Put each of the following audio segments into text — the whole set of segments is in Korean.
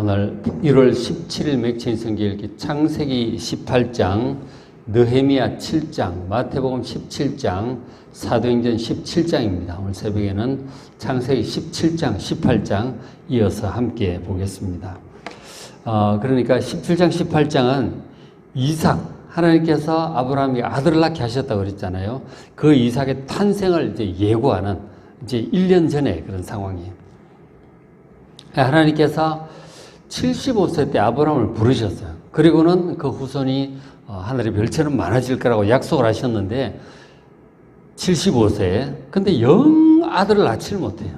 오늘 1월 17일 맥체인 성경 읽기 창세기 18장, 느헤미야 7장, 마태복음 17장, 사도행전 17장입니다. 오늘 새벽에는 창세기 17장, 18장 이어서 함께 보겠습니다. 그러니까 17장, 18장은 이삭, 하나님께서 아브라함에게 아들을 낳게 하셨다고 그랬잖아요. 그 이삭의 탄생을 이제 예고하는 이제 1년 전에 그런 상황이에요. 하나님께서 75세 때 아브라함을 부르셨어요. 그리고는 그 후손이 하늘의 별처럼 많아질 거라고 약속을 하셨는데 75세에 근데 영 아들을 낳지를 못해요.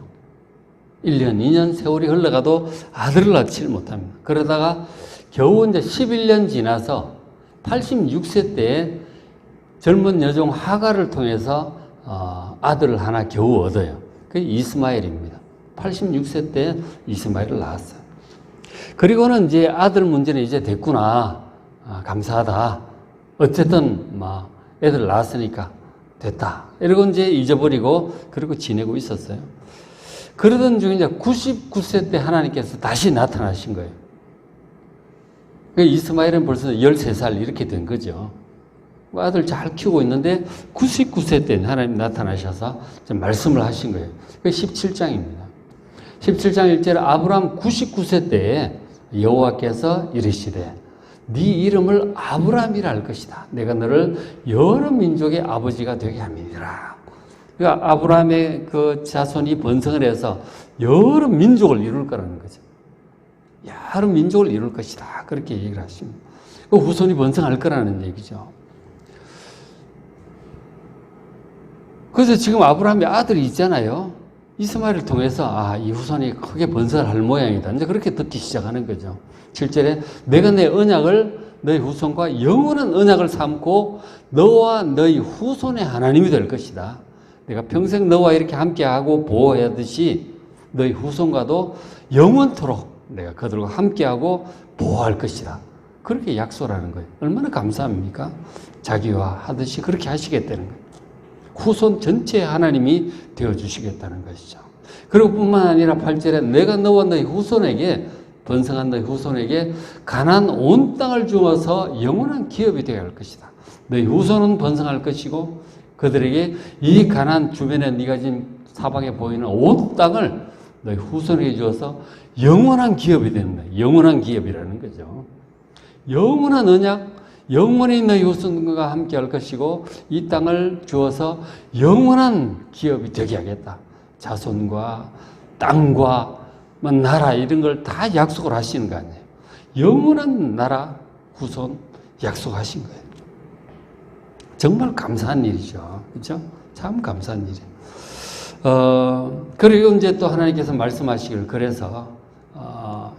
1년, 2년 세월이 흘러가도 아들을 낳지를 못합니다. 그러다가 겨우 이제 11년 지나서 86세 때에 젊은 여종 하갈을 통해서 아들을 하나 겨우 얻어요. 그게 이스마엘입니다. 86세 때 이스마엘을 낳았어요. 그리고는 이제 아들 문제는 이제 됐구나. 감사하다. 어쨌든 애들 낳았으니까 됐다. 이러고 이제 잊어버리고 그리고 지내고 있었어요. 그러던 중에 이제 99세 때 하나님께서 다시 나타나신 거예요. 이스마엘은 벌써 13살 이렇게 된 거죠. 아들 잘 키우고 있는데 99세 때 하나님 나타나셔서 말씀을 하신 거예요. 그게 17장입니다. 17장 1절에 아브라함 99세 때에 여호와께서 이르시되 네 이름을 아브라함이라 할 것이다. 내가 너를 여러 민족의 아버지가 되게 함이니라. 그러니까 아브라함의 그 자손이 번성을 해서 여러 민족을 이룰 거라는 거죠. 여러 민족을 이룰 것이다. 그렇게 얘기를 하십니다. 그 후손이 번성할 거라는 얘기죠. 그래서 지금 아브라함의 아들이 있잖아요. 이스마엘을 통해서 이 후손이 크게 번성을 할 모양이다. 이제 그렇게 듣기 시작하는 거죠. 7절에 내가 내 언약을 너희 후손과 영원한 언약을 삼고 너와 너희 후손의 하나님이 될 것이다. 내가 평생 너와 이렇게 함께하고 보호하듯이 너희 후손과도 영원토록 내가 그들과 함께하고 보호할 것이다. 그렇게 약속을 하는 거예요. 얼마나 감사합니까? 자기와 하듯이 그렇게 하시겠다는 거예요. 후손 전체의 하나님이 되어주시겠다는 것이죠. 그리고 뿐만 아니라 8절에 내가 너와 너희 후손에게 번성한 너희 후손에게 가나안 온 땅을 주어서 영원한 기업이 되어야 할 것이다. 너희 후손은 번성할 것이고 그들에게 이 가나안 주변에 네가 지금 사방에 보이는 온 땅을 너희 후손에게 주어서 영원한 기업이 되는 거예요. 영원한 기업이라는 거죠. 영원한 언약, 영원히 너희 후손과 함께 할 것이고 이 땅을 주어서 영원한 기업이 되게 하겠다. 자손과 땅과 나라 이런 걸 다 약속을 하시는 거 아니에요. 영원한 나라 후손 약속하신 거예요. 정말 감사한 일이죠. 그렇죠? 참 감사한 일이에요. 그리고 이제 또 하나님께서 말씀하시길 그래서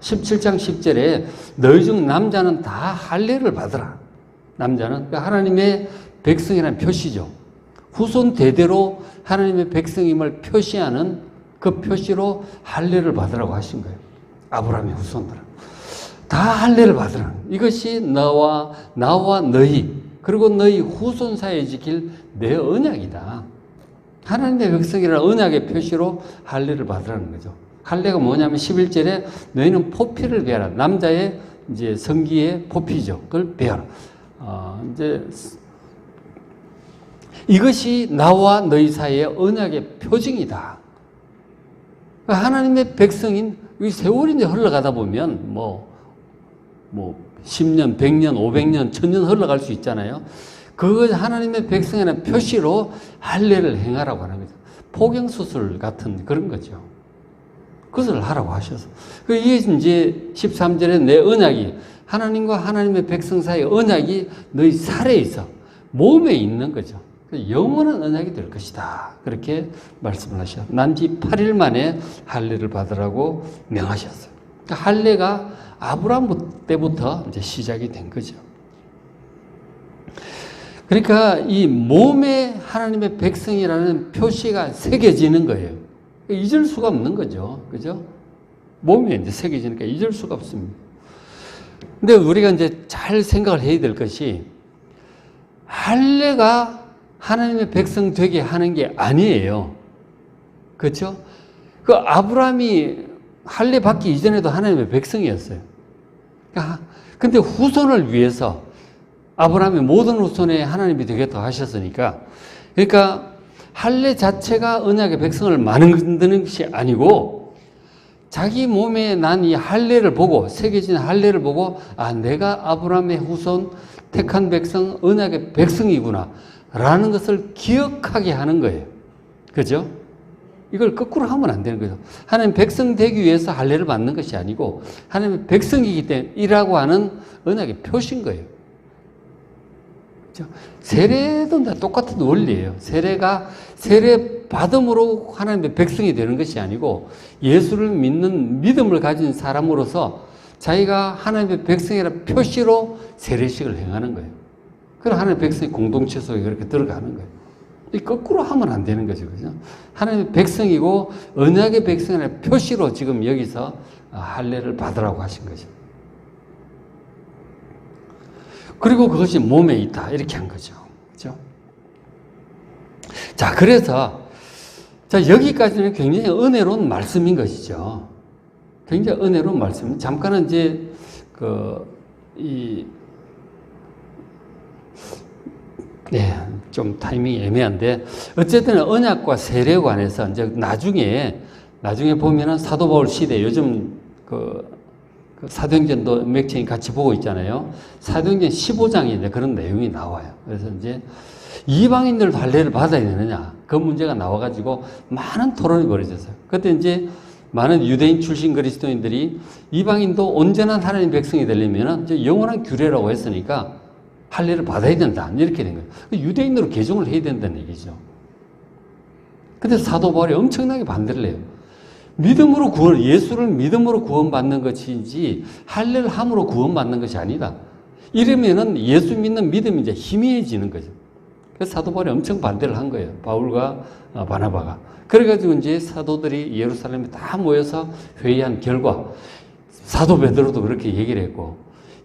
17장 10절에 너희 중 남자는 다 할례를 받으라. 남자는 하나님의 백성이라는 표시죠. 후손 대대로 하나님의 백성임을 표시하는 그 표시로 할례를 받으라고 하신 거예요. 아브라함의 후손들은 다 할례를 받으라. 이것이 나와 너희 그리고 너희 후손 사이에 지킬 내 언약이다. 하나님의 백성이라는 언약의 표시로 할례를 받으라는 거죠. 할례가 뭐냐면 11절에 너희는 포피를 베어라. 남자의 이제 성기의 포피죠. 그걸 베어라. 이제 이것이 나와 너희 사이의 언약의 표징이다. 하나님의 백성인 이 세월이 이제 흘러가다 보면 10년, 100년, 500년, 1000년 흘러갈 수 있잖아요. 그것 하나님의 백성이라는 표시로 할례를 행하라고 하는 거죠. 포경수술 같은 그런 거죠. 그것을 하라고 하셔서. 이게 이제 13절에 내 언약이 하나님과 하나님의 백성 사이의 언약이 너희 살에 있어. 몸에 있는 거죠. 영원한 언약이 될 것이다. 그렇게 말씀을 하셨어요. 난지 8일 만에 할례를 받으라고 명하셨어요. 할례가 아브라함 때부터 이제 시작이 된 거죠. 그러니까 이 몸에 하나님의 백성이라는 표시가 새겨지는 거예요. 잊을 수가 없는 거죠. 그죠? 몸에 이제 새겨지니까 잊을 수가 없습니다. 근데 우리가 이제 잘 생각을 해야 될 것이 할례가 하나님의 백성 되게 하는 게 아니에요. 그렇죠? 그 아브라함이 할례 받기 이전에도 하나님의 백성이었어요. 근데 후손을 위해서 아브라함의 모든 후손에 하나님이 되겠다고 하셨으니까, 그러니까 할례 자체가 언약의 백성을 만드는 것이 아니고 자기 몸에 난 이 할례를 보고, 새겨진 할례를 보고, 아, 내가 아브라함의 후손 택한 백성, 언약의 백성이구나 라는 것을 기억하게 하는 거예요. 그죠? 이걸 거꾸로 하면 안 되는 거죠. 하나님 백성 되기 위해서 할례를 받는 것이 아니고 하나님의 백성이기 때문에 이라고 하는 언약의 표시인 거예요. 그렇죠? 세례도 다 똑같은 원리예요. 세례가 세례 받음으로 하나님의 백성이 되는 것이 아니고 예수를 믿는 믿음을 가진 사람으로서 자기가 하나님의 백성이라는 표시로 세례식을 행하는 거예요. 그럼 하나님의 백성이 공동체 속에 그렇게 들어가는 거예요. 이 거꾸로 하면 안 되는 거죠. 그죠? 하나님의 백성이고 언약의 백성이라는 표시로 지금 여기서 할례를 받으라고 하신 거죠. 그리고 그것이 몸에 있다. 이렇게 한 거죠. 그죠? 자, 그래서, 자, 여기까지는 굉장히 은혜로운 말씀인 것이죠. 굉장히 은혜로운 말씀. 잠깐은 이제, 좀 타이밍이 애매한데, 어쨌든 언약과 세례에 관해서 이제 나중에 보면은 사도 바울 시대, 요즘 사도행전도 맥체인 같이 보고 있잖아요. 사도행전 15장에 이제 그런 내용이 나와요. 그래서 이제 이방인들도 할례를 받아야 되느냐, 그 문제가 나와가지고 많은 토론이 벌어졌어요. 그때 이제 많은 유대인 출신 그리스도인들이 이방인도 온전한 하나님 백성이 되려면 이제 영원한 규례라고 했으니까 할례를 받아야 된다. 이렇게 된 거예요. 유대인으로 개종을 해야 된다는 얘기죠. 근데 사도 바울이 엄청나게 반대를 해요. 믿음으로 예수를 믿음으로 구원받는 것이지 할례를 함으로 구원받는 것이 아니다. 이러면은 예수 믿는 믿음이 이제 희미해지는 거죠. 그래서 사도 바울이 엄청 반대를 한 거예요. 바울과 바나바가. 그래가지고 이제 사도들이 예루살렘에 다 모여서 회의한 결과 사도 베드로도 그렇게 얘기를 했고,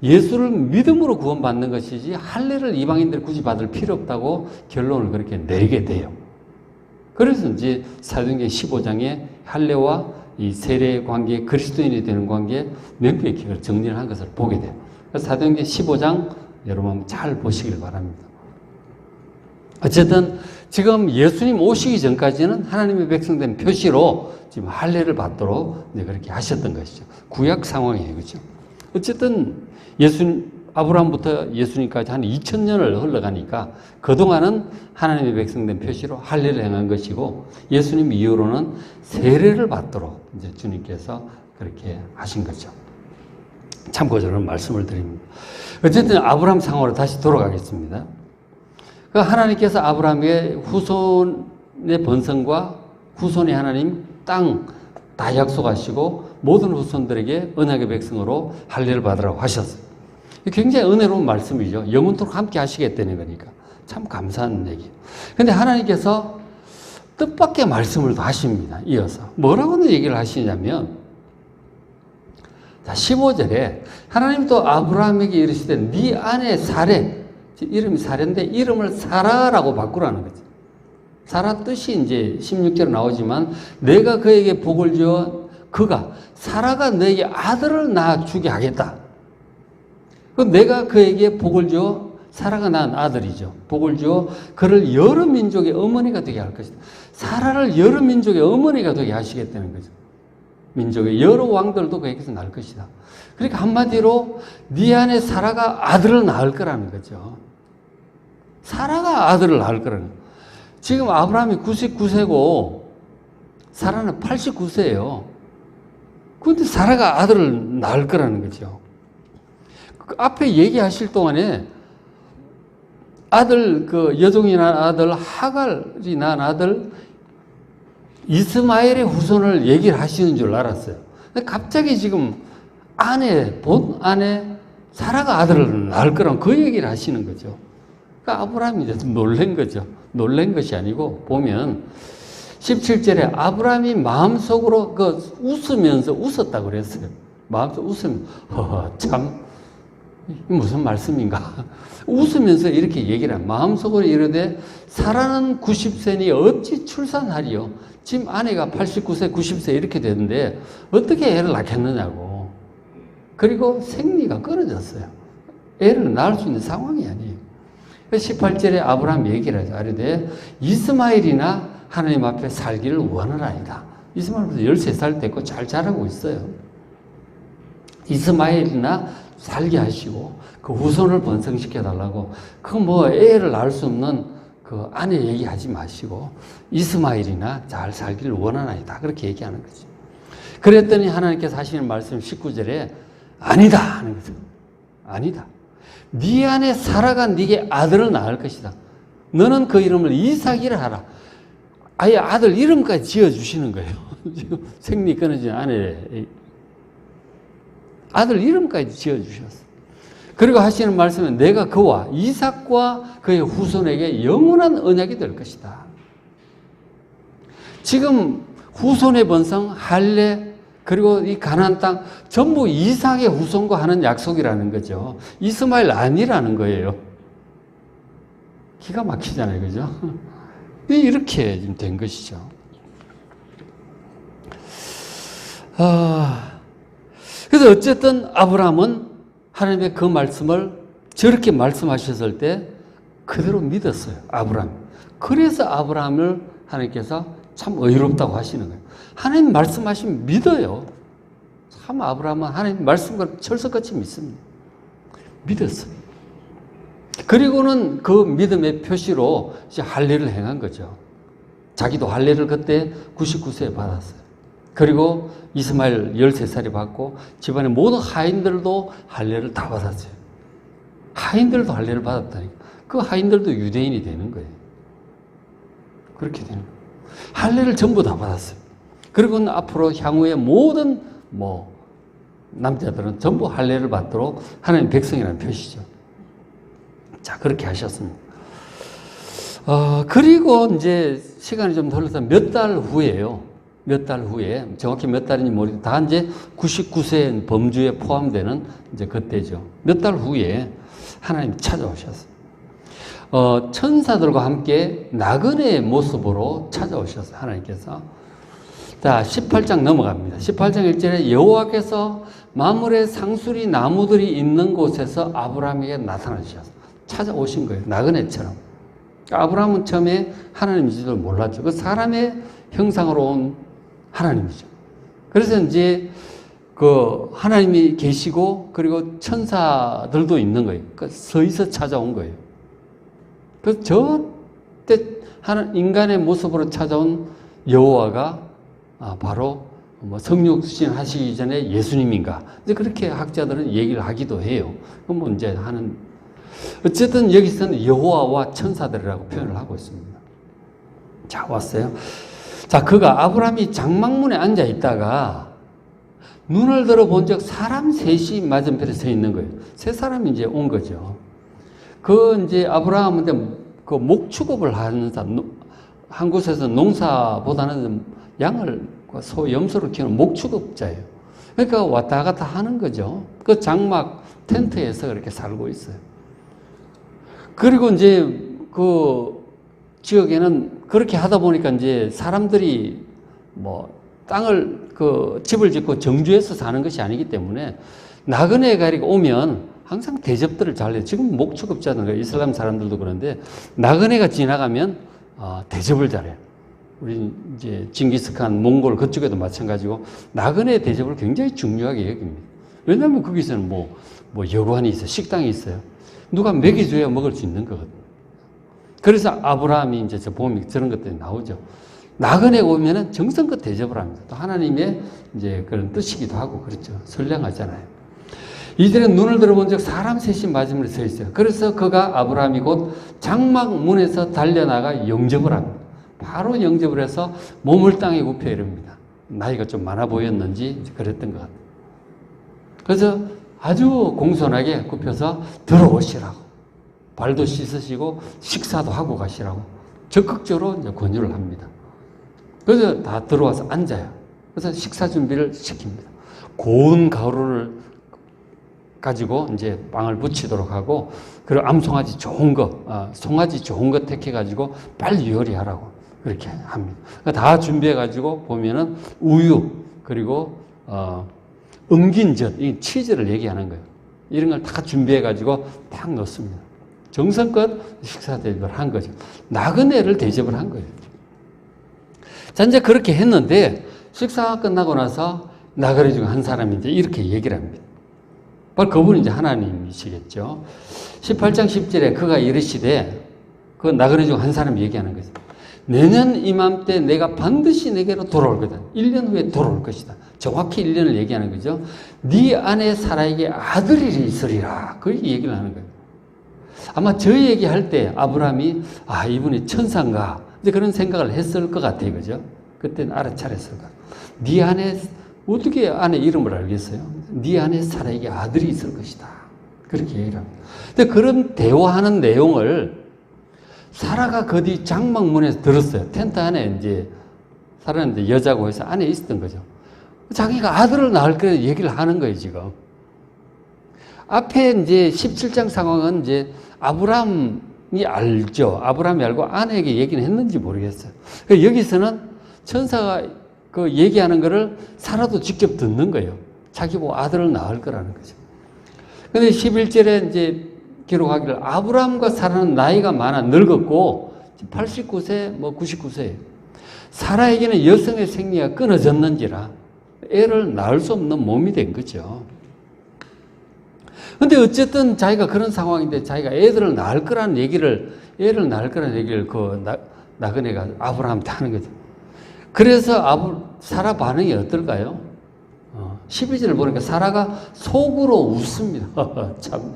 예수를 믿음으로 구원받는 것이지 할례를 이방인들이 굳이 받을 필요 없다고 결론을 그렇게 내리게 돼요. 그래서 이제 사도행전 15장에 할례와 이 세례의 관계, 그리스도인이 되는 관계 명백히 그걸 정리를 한 것을 보게 돼요. 그래서 사도행전 15장 여러분 잘 보시길 바랍니다. 어쨌든 지금 예수님 오시기 전까지는 하나님의 백성된 표시로 지금 할례를 받도록 이제 그렇게 하셨던 것이죠. 구약 상황이에요. 그렇죠? 어쨌든 아브라함부터 예수님까지 한 2000년을 흘러가니까 그동안은 하나님의 백성된 표시로 할례를 행한 것이고, 예수님 이후로는 세례를 받도록 이제 주님께서 그렇게 하신 거죠. 참고 저는 말씀을 드립니다. 어쨌든 아브라함 상황으로 다시 돌아가겠습니다. 하나님께서 아브라함의 후손의 번성과 후손의 하나님 땅 다 약속하시고 모든 후손들에게 언약의 백성으로 할례를 받으라고 하셨어요. 굉장히 은혜로운 말씀이죠. 영원토록 함께 하시겠다는 거니까 참 감사한 얘기예요. 그런데 하나님께서 뜻밖의 말씀을 더 하십니다. 이어서 뭐라고 얘기를 하시냐면, 자, 15절에 하나님 또 아브라함에게 이르시되 네 아내 사레, 이름이 사레인데 이름을 사라라고 바꾸라는 거죠. 사라 뜻이 이제 16절에 나오지만, 내가 그에게 복을 주어 사라가 너에게 아들을 낳아주게 하겠다. 내가 그에게 복을 주어, 사라가 낳은 아들이죠. 복을 주어 그를 여러 민족의 어머니가 되게 할 것이다. 사라를 여러 민족의 어머니가 되게 하시겠다는 거죠. 민족의 여러 왕들도 그에게서 낳을 것이다. 그러니까 한마디로 네 안에 사라가 아들을 낳을 거라는 거죠. 사라가 아들을 낳을 거라는 거죠. 지금 아브라함이 99세고 사라는 89세예요. 그런데 사라가 아들을 낳을 거라는 거죠. 그 앞에 얘기하실 동안에 아들, 여종이 낳은 아들, 하갈이 낳은 아들, 이스마엘의 후손을 얘기를 하시는 줄 알았어요. 근데 갑자기 지금 본 아내, 사라가 아들을 낳을 거라고 그 얘기를 하시는 거죠. 그러니까 아브라함이 이제 놀란 거죠. 놀란 것이 아니고, 보면 17절에 아브라함이 마음속으로 웃으면서 웃었다고 그랬어요. 마음속으로 웃으면, 참, 이게 무슨 말씀인가? 웃으면서 이렇게 얘기를 한 마음속으로 이르되 사라는 90세니 어찌 출산하리요? 지금 아내가 89세, 90세 이렇게 되는데 어떻게 애를 낳겠느냐고. 그리고 생리가 끊어졌어요. 애를 낳을 수 있는 상황이 아니에요. 18절에 아브라함 얘기를 하죠. 아르되 이스마엘이나 하나님 앞에 살기를 원하나이다. 이스마엘부터 13살 됐고 잘 자라고 있어요. 이스마엘이나 살게 하시고 그 후손을 번성시켜 달라고. 그 뭐 애를 낳을 수 없는 그 아내 얘기하지 마시고 이스마엘이나 잘 살기를 원하나이다. 그렇게 얘기하는 거지. 그랬더니 하나님께서 하시는 말씀 19절에 아니다 하는 거죠. 아니다. 네 안에 사라가 네게 아들을 낳을 것이다. 너는 그 이름을 이삭이라 하라. 아예 아들 이름까지 지어주시는 거예요. 생리 끊어진 아내 아들 이름까지 지어주셨어요. 그리고 하시는 말씀은 내가 그와 이삭과 그의 후손에게 영원한 언약이 될 것이다. 지금 후손의 번성, 할례, 그리고 이 가나안 땅 전부 이삭의 후손과 하는 약속이라는 거죠. 이스마엘 아니라는 거예요. 기가 막히잖아요. 그죠? 이렇게 지금 된 것이죠. 그래서 어쨌든 아브라함은 하나님의 그 말씀을 저렇게 말씀하셨을 때 그대로 믿었어요. 아브라함. 그래서 아브라함을 하나님께서 참 의롭다고 하시는 거예요. 하나님 말씀하시면 믿어요. 참 아브라함은 하나님 말씀과 철석같이 믿습니다. 믿었어요. 그리고는 그 믿음의 표시로 이제 할례를 행한 거죠. 자기도 할례를 그때 99세에 받았어요. 그리고 이스마엘 13살이 받고 집안의 모든 하인들도 할례를 다 받았어요. 하인들도 할례를 받았다니까. 그 하인들도 유대인이 되는 거예요. 그렇게 되는 거예요. 할례를 전부 다 받았어요. 그리고는 앞으로 향후에 모든 남자들은 전부 할례를 받도록 하나님 백성이라는 표시죠. 자, 그렇게 하셨습니다. 그리고 이제 시간이 좀 흘러서 몇 달 후에요. 몇 달 후에, 정확히 몇 달인지 모르겠는데, 다 이제 99세 범주에 포함되는 이제 그때죠. 몇 달 후에 하나님 찾아오셨어요. 천사들과 함께 나그네의 모습으로 찾아오셨어요. 하나님께서. 자, 18장 넘어갑니다. 18장 1절에 여호와께서 마물의 상수리 나무들이 있는 곳에서 아브라함에게 나타나셨어요. 찾아오신 거예요. 나그네처럼. 아브라함은 처음에 하나님인지도 몰랐죠. 그 사람의 형상으로 온 하나님이죠. 그래서 이제 그 하나님이 계시고 그리고 천사들도 있는 거예요. 그 서서 찾아온 거예요. 그래서 저때 인간의 모습으로 찾아온 여호와가 바로 성육신 하시기 전에 예수님인가. 이제 그렇게 학자들은 얘기를 하기도 해요. 그럼 이제 어쨌든 여기서는 여호와와 천사들이라고 표현을 하고 있습니다. 자, 왔어요. 자, 그가 아브라함이 장막문에 앉아 있다가 눈을 들어 본 적 사람 셋이 맞은편에 서 있는 거예요. 세 사람이 이제 온 거죠. 이제 아브라함한테 그 목축업을 하는 사람, 한 곳에서 농사보다는 양을 소, 염소를 키우는 목축업자예요. 그러니까 왔다 갔다 하는 거죠. 그 장막 텐트에서 그렇게 살고 있어요. 그리고 이제 그 지역에는 그렇게 하다 보니까 이제 사람들이 땅을 집을 짓고 정주해서 사는 것이 아니기 때문에 나그네가 오면 항상 대접들을 잘해요. 지금 목축업자들, 이슬람 사람들도 그런데 나그네가 지나가면 대접을 잘해요. 우리 이제 징기스칸, 몽골 그쪽에도 마찬가지고 나그네 대접을 굉장히 중요하게 여깁니다. 왜냐하면 거기서는 여관이 있어요. 식당이 있어요. 누가 먹여줘야 먹을 수 있는 거거든요. 그래서 아브라함이 이제 보면 저런 것들이 나오죠. 나그네가 오면은 정성껏 대접을 합니다. 또 하나님의 이제 그런 뜻이기도 하고 그렇죠. 선량하잖아요. 이들은 눈을 들어본 적 사람 셋이 맞은편에 서 있어요. 그래서 그가 아브라함이 곧 장막 문에서 달려나가 영접을 합니다. 바로 영접을 해서 몸을 땅에 굽혀 이릅니다. 나이가 좀 많아 보였는지 그랬던 것 같아요. 그래서 아주 공손하게 굽혀서 들어오시라고. 발도 씻으시고 식사도 하고 가시라고 적극적으로 이제 권유를 합니다. 그래서 다 들어와서 앉아요. 그래서 식사 준비를 시킵니다. 고운 가루를 가지고 이제 빵을 부치도록 하고, 그리고 암송아지 좋은 거, 송아지 좋은 거 택해가지고 빨리 요리하라고 그렇게 합니다. 그러니까 다 준비해가지고 보면은 우유, 그리고, 엉긴젓, 이 치즈를 얘기하는 거예요. 이런 걸 다 준비해가지고 딱 넣습니다. 정성껏 식사 대접을 한 거죠. 나그네를 대접을 한 거예요. 자, 이제 그렇게 했는데, 식사가 끝나고 나서 나그네 중 한 사람이 이제 이렇게 얘기를 합니다. 바로 그분이 이제 하나님이시겠죠. 18장 10절에 그가 이르시되, 그 나그네 중 한 사람이 얘기하는 거죠. 내년 이맘때 내가 반드시 내게로 돌아올 거다. 1년 후에 돌아올 것이다. 정확히 1년을 얘기하는 거죠. 네 안에 사라에게 아들이 있으리라. 그 얘기를 하는 거예요. 아마 저 얘기할 때 아브라함이 이분이 천사인가 이제 그런 생각을 했을 것 같아요. 그죠? 그때는 알아차렸을 거야. 네 안에 어떻게 안에 이름을 알겠어요? 네 안에 사라에게 아들이 있을 것이다. 그렇게 얘기를 합니다. 근데 그런 대화하는 내용을 사라가 그 뒤 장막문에서 들었어요. 텐트 안에 이제 사라는 이제 여자고 해서 안에 있었던 거죠. 자기가 아들을 낳을 거 얘기를 하는 거예요, 지금. 앞에 이제 17장 상황은 이제 아브라함이 알죠. 아브라함이 알고 아내에게 얘기는 했는지 모르겠어요. 여기서는 천사가 그 얘기하는 거를 사라도 직접 듣는 거예요. 자기 보고 아들을 낳을 거라는 거죠. 근데 11절에 이제 기록하기를 아브라함과 사라는 나이가 많아 늙었고 89세, 99세예요. 사라에게는 여성의 생리가 끊어졌는지라 애를 낳을 수 없는 몸이 된 거죠. 근데 어쨌든 자기가 그런 상황인데 자기가 애를 낳을 거라는 얘기를 그 나그네가 아브라함한테 하는 거죠. 그래서 사라 반응이 어떨까요? 12절을 보니까 사라가 속으로 웃습니다. 참.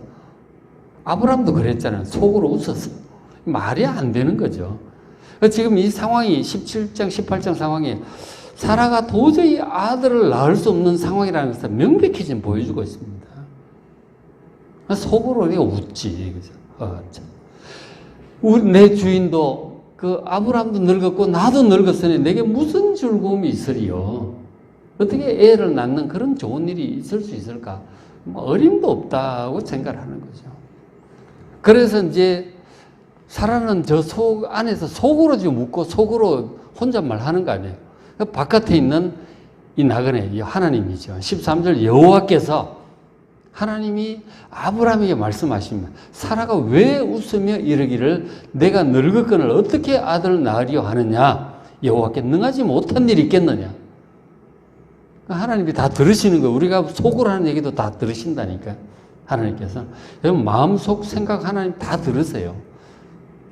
아브라함도 그랬잖아요. 속으로 웃었어요. 말이 안 되는 거죠. 지금 이 상황이 17장, 18장 상황이 사라가 도저히 아들을 낳을 수 없는 상황이라는 것을 명백히 지금 보여주고 있습니다. 속으로 내가 웃지. 그죠? 내 주인도 그 아브라함도 늙었고 나도 늙었으니 내게 무슨 즐거움이 있으리요. 어떻게 애를 낳는 그런 좋은 일이 있을 수 있을까? 어림도 없다고 생각을 하는 거죠. 그래서 이제 사라는 저 속 안에서 속으로 지금 웃고 속으로 혼잣말 하는 거 아니에요. 바깥에 있는 이 나그네, 이 하나님이죠. 13절 여호와께서 하나님이 아브라함에게 말씀하십니다. 사라가 왜 웃으며 이르기를 내가 늙었거늘 어떻게 아들을 낳으려 하느냐? 여호와께 능하지 못한 일이 있겠느냐? 하나님이 다 들으시는 거예요. 우리가 속으로 하는 얘기도 다 들으신다니까. 하나님께서. 여러분 마음속 생각 하나님 다 들으세요.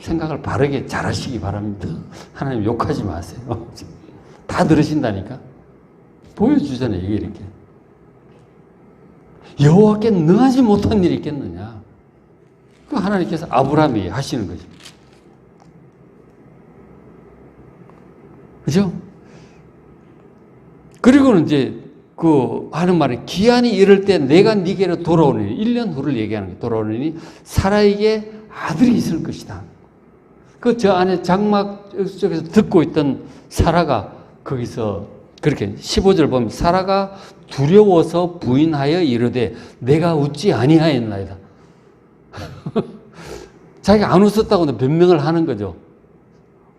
생각을 바르게 잘하시기 바랍니다. 하나님 욕하지 마세요. 다 들으신다니까. 보여주잖아요. 이게 이렇게. 여호와께 능하지 못한 일이 있겠느냐. 그 하나님께서 아브라함이 하시는 거죠. 그죠? 그리고는 이제 하는 말은 기한이 이럴 때 내가 네게로 돌아오느니 1년 후를 얘기하는 거예요. 돌아오느니 사라에게 아들이 있을 것이다. 저 안에 장막 쪽에서 듣고 있던 사라가 거기서 그렇게 15절 보면 사라가 두려워서 부인하여 이르되 내가 웃지 아니하였나이다. 자기가 안 웃었다고 변명을 하는 거죠.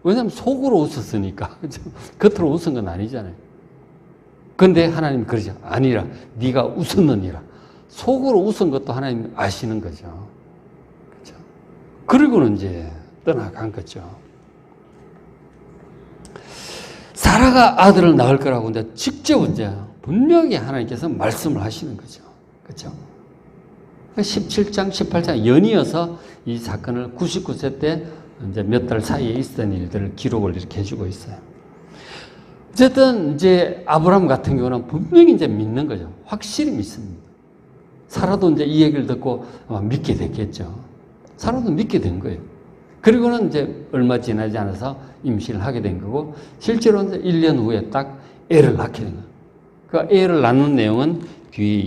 왜냐하면 속으로 웃었으니까. 겉으로 웃은 건 아니잖아요. 근데 하나님 그러죠. 아니라 네가 웃었느니라. 속으로 웃은 것도 하나님 아시는 거죠. 그렇죠? 그리고는 이제 떠나간 거죠. 사라가 아들을 낳을 거라고 이제 직접 이제 분명히 하나님께서 말씀을 하시는 거죠. 그렇죠? 17장, 18장 연이어서 이 사건을 99세 때 이제 몇 달 사이에 있었던 일들을 기록을 이렇게 해주고 있어요. 어쨌든 이제 아브라함 같은 경우는 분명히 이제 믿는 거죠. 확실히 믿습니다. 사라도 이제 이 얘기를 듣고 믿게 됐겠죠. 사라도 믿게 된 거예요. 그리고는 이제 얼마 지나지 않아서 임신을 하게 된 거고, 실제로 이제 1년 후에 딱 애를 낳게 된 거예요. 그 애를 낳는 내용은 뒤에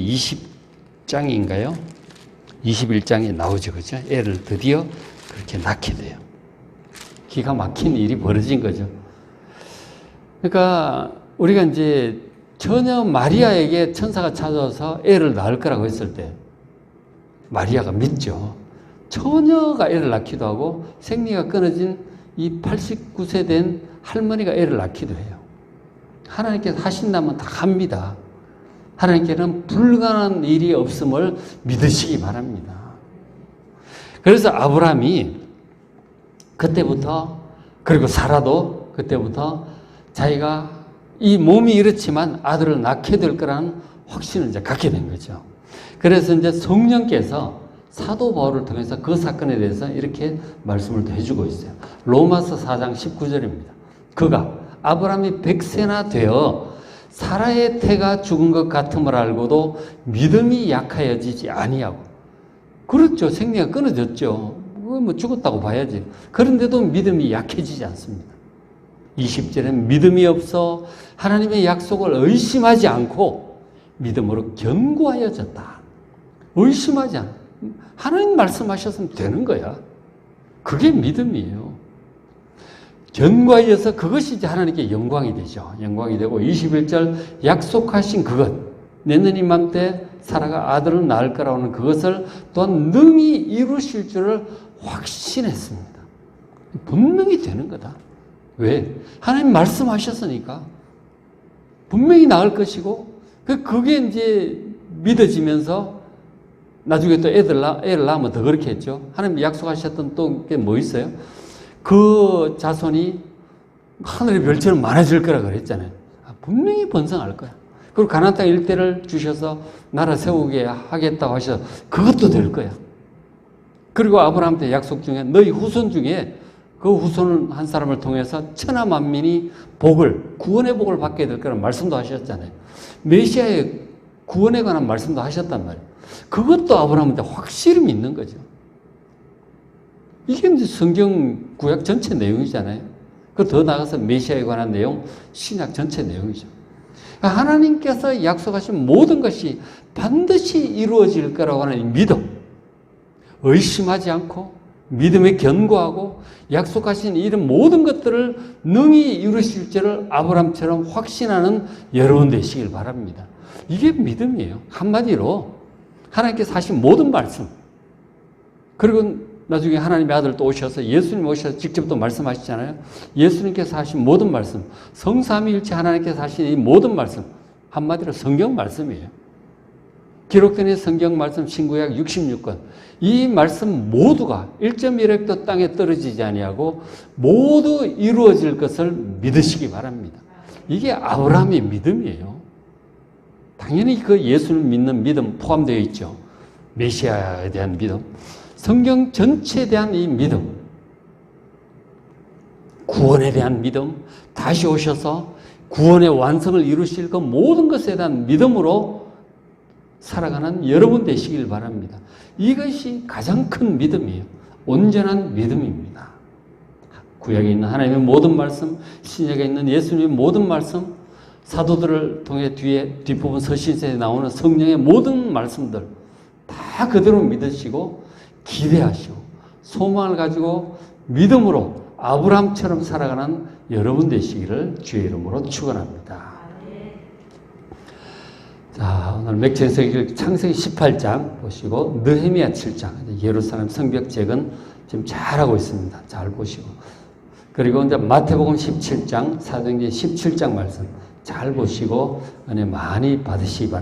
20장인가요? 21장에 나오죠. 그죠? 애를 드디어 그렇게 낳게 돼요. 기가 막힌 일이 벌어진 거죠. 그러니까 우리가 이제 전혀 마리아에게 천사가 찾아와서 애를 낳을 거라고 했을 때 마리아가 믿죠. 처녀가 애를 낳기도 하고 생리가 끊어진 이 89세 된 할머니가 애를 낳기도 해요. 하나님께서 하신다면 다 합니다. 하나님께는 불가능한 일이 없음을 믿으시기 바랍니다. 그래서 아브라함이 그때부터, 그리고 사라도 그때부터 자기가 이 몸이 이렇지만 아들을 낳게 될 거라는 확신을 이제 갖게 된 거죠. 그래서 이제 성령께서 사도 바울을 통해서 그 사건에 대해서 이렇게 말씀을 또 해주고 있어요. 로마서 4장 19절입니다. 그가 아브라함이 100세나 되어 사라의 태가 죽은 것 같음을 알고도 믿음이 약하여지지 아니하고, 그렇죠. 생리가 끊어졌죠. 뭐 죽었다고 봐야지. 그런데도 믿음이 약해지지 않습니다. 20절에 믿음이 없어 하나님의 약속을 의심하지 않고 믿음으로 견고하여졌다. 의심하지 않아. 하나님 말씀하셨으면 되는 거야. 그게 믿음이에요. 견고하여서 그것이 이제 하나님께 영광이 되죠. 영광이 되고 21절 약속하신 그것, 내년 이맘때 사라가 아들을 낳을 거라고 하는 그것을 또한 능히 이루실 줄을 확신했습니다. 분명히 되는 거다. 왜? 하나님 말씀하셨으니까. 분명히 낳을 것이고, 그게 이제 믿어지면서 나중에 또 애를 낳으면 더 그렇게 했죠. 하나님 약속하셨던 또 게 뭐 있어요? 그 자손이 하늘의 별처럼 많아질 거라 그랬잖아요. 분명히 번성할 거야. 그리고 가나안 땅 일대를 주셔서 나라 세우게 하겠다고 하셔서 그것도 될 거야. 그리고 아브라함한테 약속 중에 너희 후손 중에 그 후손 한 사람을 통해서 천하 만민이 복을, 구원의 복을 받게 될 거라는 말씀도 하셨잖아요. 메시아의 구원에 관한 말씀도 하셨단 말이에요. 그것도 아브라함한테 확실히 믿는 거죠. 이게 이제 성경 구약 전체 내용이잖아요. 그 더 나아가서 메시아에 관한 내용, 신약 전체 내용이죠. 하나님께서 약속하신 모든 것이 반드시 이루어질 거라고 하는 믿음, 의심하지 않고 믿음에 견고하고 약속하신 이런 모든 것들을 능히 이루실 줄을 아브라함처럼 확신하는 여러분 되시길 바랍니다. 이게 믿음이에요. 한마디로 하나님께서 하신 모든 말씀, 그리고 나중에 하나님의 아들 또 오셔서 예수님 오셔서 직접 또 말씀하시잖아요. 예수님께서 하신 모든 말씀, 성삼위일체 하나님께서 하신 이 모든 말씀, 한마디로 성경 말씀이에요. 기록된 이 성경 말씀 신구약 66권, 이 말씀 모두가 1.1획도 땅에 떨어지지 아니하고 모두 이루어질 것을 믿으시기 바랍니다. 이게 아브라함의 믿음이에요. 당연히 그 예수를 믿는 믿음 포함되어 있죠. 메시아에 대한 믿음, 성경 전체에 대한 이 믿음, 구원에 대한 믿음, 다시 오셔서 구원의 완성을 이루실 그 모든 것에 대한 믿음으로 살아가는 여러분 되시길 바랍니다. 이것이 가장 큰 믿음이에요. 온전한 믿음입니다. 구약에 있는 하나님의 모든 말씀, 신약에 있는 예수님의 모든 말씀, 사도들을 통해 뒷부분 서신서에 나오는 성령의 모든 말씀들 다 그대로 믿으시고 기대하시고 소망을 가지고 믿음으로 아브라함처럼 살아가는 여러분 되시기를 주의 이름으로 축원합니다. 자, 오늘 맥주행성 창세기 18장 보시고 느헤미야 7장 예루살렘 성벽 재건 지금 잘하고 있습니다. 잘 보시고, 그리고 이제 마태복음 17장 사도행전 17장 말씀 잘 보시고 은혜 많이 받으시기 바랍니다.